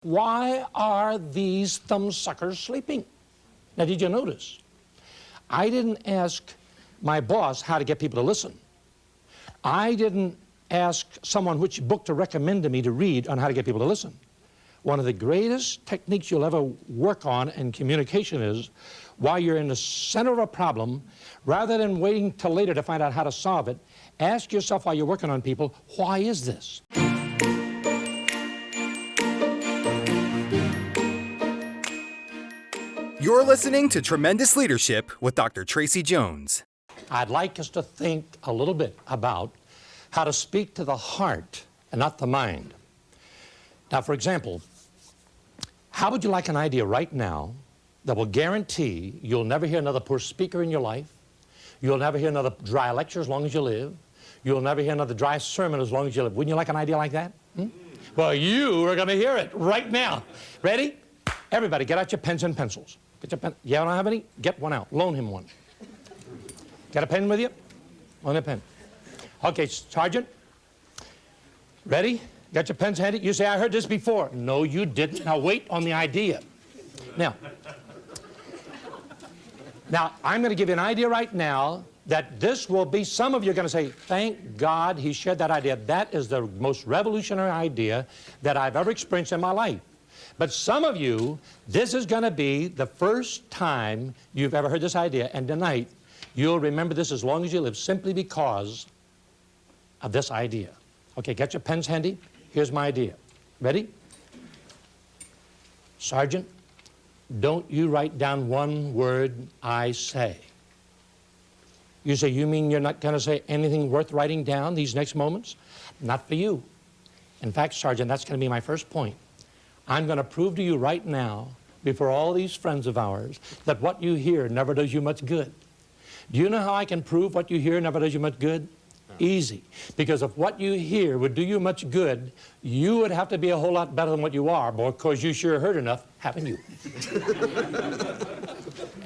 Why are these thumbsuckers sleeping? Now, did you notice? I didn't ask my boss how to get people to listen. I didn't ask someone which book to recommend to me to read on how to get people to listen. One of the greatest techniques you'll ever work on in communication is, while you're in the center of a problem, rather than waiting till later to find out how to solve it, ask yourself while you're working on people, why is this? You're listening to Tremendous Leadership with Dr. Tracy Jones. I'd like us to think a little bit about how to speak to the heart and not the mind. Now, for example, how would you like an idea right now that will guarantee you'll never hear another poor speaker in your life, you'll never hear another dry lecture as long as you live, you'll never hear another dry sermon as long as you live? Wouldn't you like an idea like that? Well, you are going to hear it right now. Ready? Everybody, get out your pens and pencils. Get your pen. You don't have any? Get one out. Loan him one. Got a pen with you? Loan a pen. Okay, Sergeant. Ready? Got your pens handy? You say, I heard this before. No, you didn't. Now, wait on the idea. Now, I'm going to give you an idea right now that this will be, some of you are going to say, thank God he shared that idea. That is the most revolutionary idea that I've ever experienced in my life. But some of you, this is going to be the first time you've ever heard this idea, and tonight you'll remember this as long as you live, simply because of this idea. Okay, get your pens handy. Here's my idea. Ready? Sergeant, don't you write down one word I say. You say, you mean you're not going to say anything worth writing down these next moments? Not for you. In fact, Sergeant, that's going to be my first point. I'm going to prove to you right now, before all these friends of ours, that what you hear never does you much good. Do you know how I can prove what you hear never does you much good? No. Easy. Because if what you hear would do you much good, you would have to be a whole lot better than what you are, because you sure heard enough, haven't you?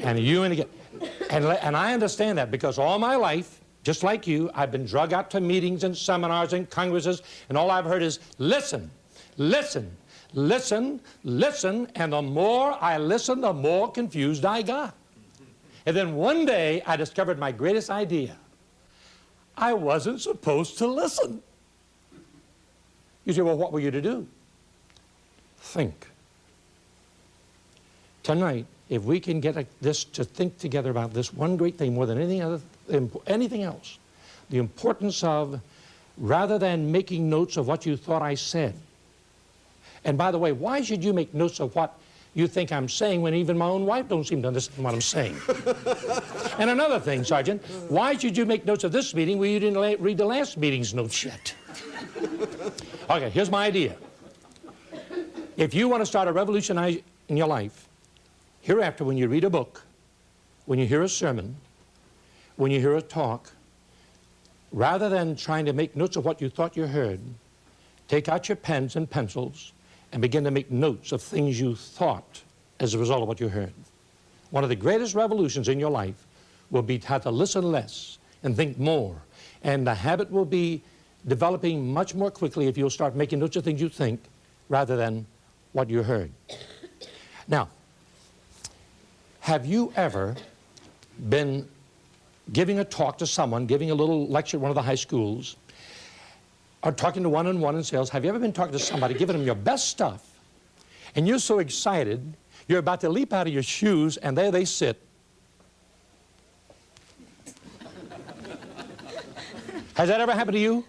And I understand that, because all my life, just like you, I've been drug out to meetings and seminars and congresses, and all I've heard is, listen, listen, listen, listen, and the more I listened, the more confused I got. And then one day, I discovered my greatest idea. I wasn't supposed to listen. You say, well, what were you to do? Think. Tonight, if we can get this to think together about this one great thing more than anything else, the importance of, rather than making notes of what you thought I said. And by the way, why should you make notes of what you think I'm saying when even my own wife don't seem to understand what I'm saying? And another thing, Sergeant, why should you make notes of this meeting when you didn't read the last meeting's notes yet? Okay, here's my idea. If you want to start a revolution in your life, hereafter, when you read a book, when you hear a sermon, when you hear a talk, rather than trying to make notes of what you thought you heard, take out your pens and pencils and begin to make notes of things you thought as a result of what you heard. One of the greatest revolutions in your life will be how to listen less and think more. And the habit will be developing much more quickly if you'll start making notes of things you think rather than what you heard. Now, have you ever been giving a talk to someone, giving a little lecture at one of the high schools, or talking to one-on-one in sales? Have you ever been talking to somebody, giving them your best stuff, and you're so excited, you're about to leap out of your shoes, and there they sit. Has that ever happened to you?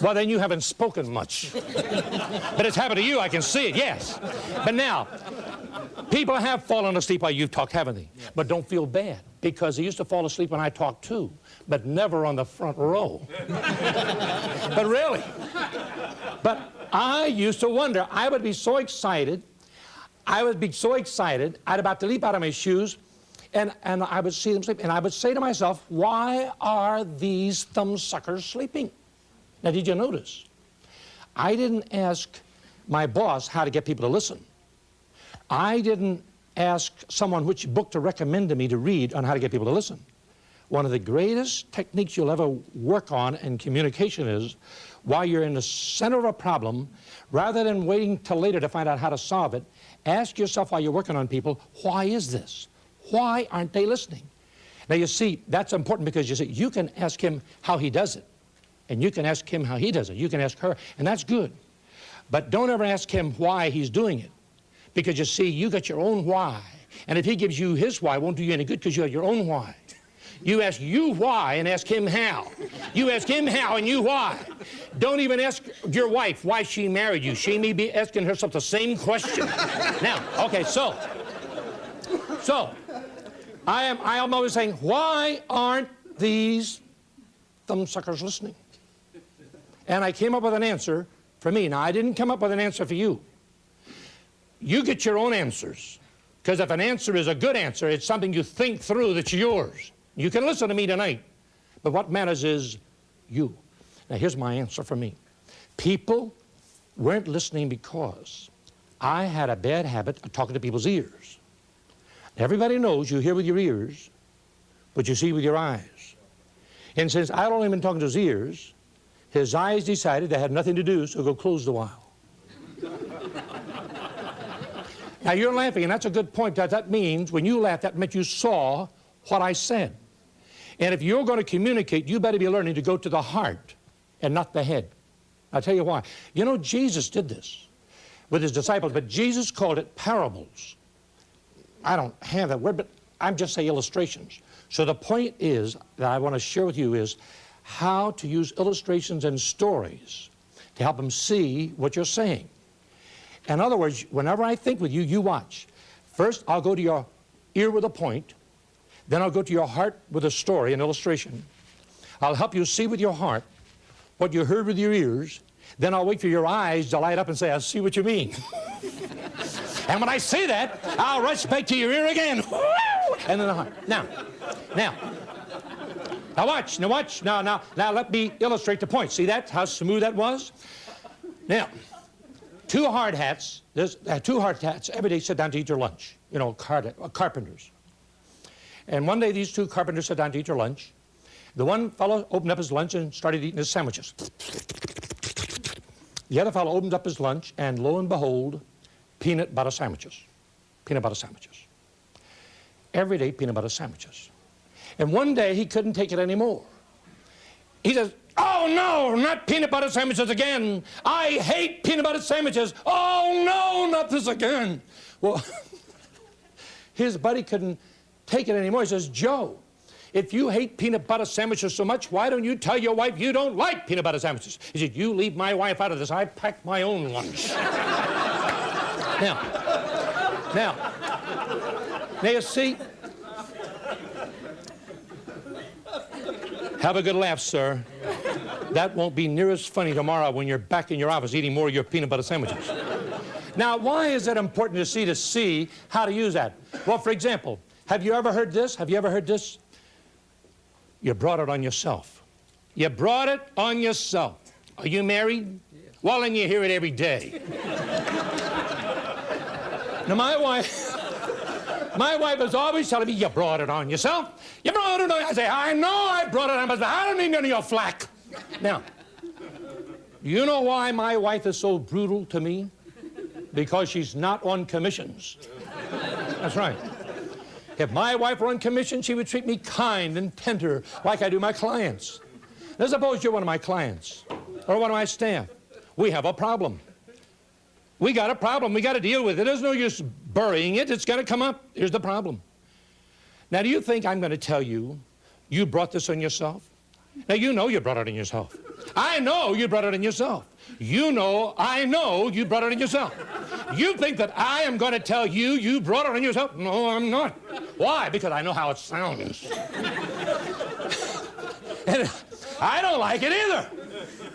Well, then you haven't spoken much. But it's happened to you, I can see it, yes. But now, people have fallen asleep while you've talked, haven't they? But don't feel bad, because they used to fall asleep when I talked too, but never on the front row. But really. But I used to wonder, I would be so excited, I'd about to leap out of my shoes, and I would see them sleep, and I would say to myself, why are these thumbsuckers sleeping? Now, did you notice? I didn't ask my boss how to get people to listen. I didn't ask someone which book to recommend to me to read on how to get people to listen. One of the greatest techniques you'll ever work on in communication is, while you're in the center of a problem, rather than waiting till later to find out how to solve it, ask yourself while you're working on people, why is this? Why aren't they listening? Now you see, that's important because you see, you can ask him how he does it, and you can ask him how he does it. You can ask her, and that's good. But don't ever ask him why he's doing it, because you see, you got your own why. And if he gives you his why, it won't do you any good because you have your own why. You ask you why and ask him how. You ask him how and you why. Don't even ask your wife why she married you. She may be asking herself the same question. Now, okay, so I am always saying, why aren't these thumbsuckers listening? And I came up with an answer for me. Now, I didn't come up with an answer for you. You get your own answers. Because if an answer is a good answer, it's something you think through that's yours. You can listen to me tonight, but what matters is you. Now, here's my answer for me. People weren't listening because I had a bad habit of talking to people's ears. Everybody knows you hear with your ears, but you see with your eyes. And since I'd only been talking to his ears, his eyes decided they had nothing to do, so go closed a while. Now, you're laughing, and that's a good point. That means when you laughed, that meant you saw what I said. And if you're going to communicate, you better be learning to go to the heart and not the head. I'll tell you why. You know, Jesus did this with his disciples, but Jesus called it parables. I don't have that word, but I'm just saying illustrations. So the point is that I want to share with you is how to use illustrations and stories to help them see what you're saying. In other words, whenever I think with you, you watch. First, I'll go to your ear with a point. Then I'll go to your heart with a story, an illustration. I'll help you see with your heart what you heard with your ears. Then I'll wait for your eyes to light up and say, I see what you mean. And when I say that, I'll rush back to your ear again. And then the heart. Now watch, now let me illustrate the point. See that, how smooth that was? Now, two hard hats every day sit down to eat their lunch, you know, carpenters. And one day these two carpenters sat down to eat their lunch. The one fellow opened up his lunch and started eating his sandwiches. The other fellow opened up his lunch and lo and behold, peanut butter sandwiches. Peanut butter sandwiches. Every day peanut butter sandwiches. And one day he couldn't take it anymore. He says, oh no, not peanut butter sandwiches again. I hate peanut butter sandwiches. Oh no, not this again. Well, his buddy couldn't take it anymore. He says, Joe, if you hate peanut butter sandwiches so much, why don't you tell your wife you don't like peanut butter sandwiches? He said, you leave my wife out of this. I packed my own lunch. Now, you see, have a good laugh, sir. That won't be near as funny tomorrow when you're back in your office eating more of your peanut butter sandwiches. Now, why is it important to see how to use that? Well, for example, have you ever heard this? Have you ever heard this? You brought it on yourself. You brought it on yourself. Are you married? Yes. Well, then you hear it every day. Now, my wife is always telling me, you brought it on yourself. You brought it on. I say, I know I brought it on myself. I don't need none of your flack. Now, you know why my wife is so brutal to me? Because she's not on commissions. That's right. If my wife were on commission, she would treat me kind and tender like I do my clients. Now, suppose you're one of my clients or one of my staff. We have a problem. We got a problem. We got to deal with it. There's no use burying it. It's got to come up. Here's the problem. Now, do you think I'm going to tell you, you brought this on yourself? Now, you know you brought it on yourself. I know you brought it on yourself. You know, I know you brought it on yourself. You think that I am going to tell you you brought it on yourself? No, I'm not. Why? Because I know how it sounds. And I don't like it either.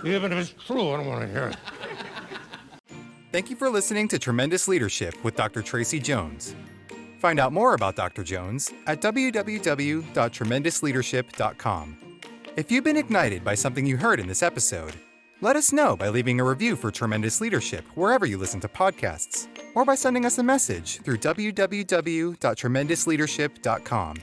Even if it's true, I don't want to hear it. Thank you for listening to Tremendous Leadership with Dr. Tracy Jones. Find out more about Dr. Jones at www.tremendousleadership.com. If you've been ignited by something you heard in this episode, let us know by leaving a review for Tremendous Leadership wherever you listen to podcasts, or by sending us a message through www.tremendousleadership.com.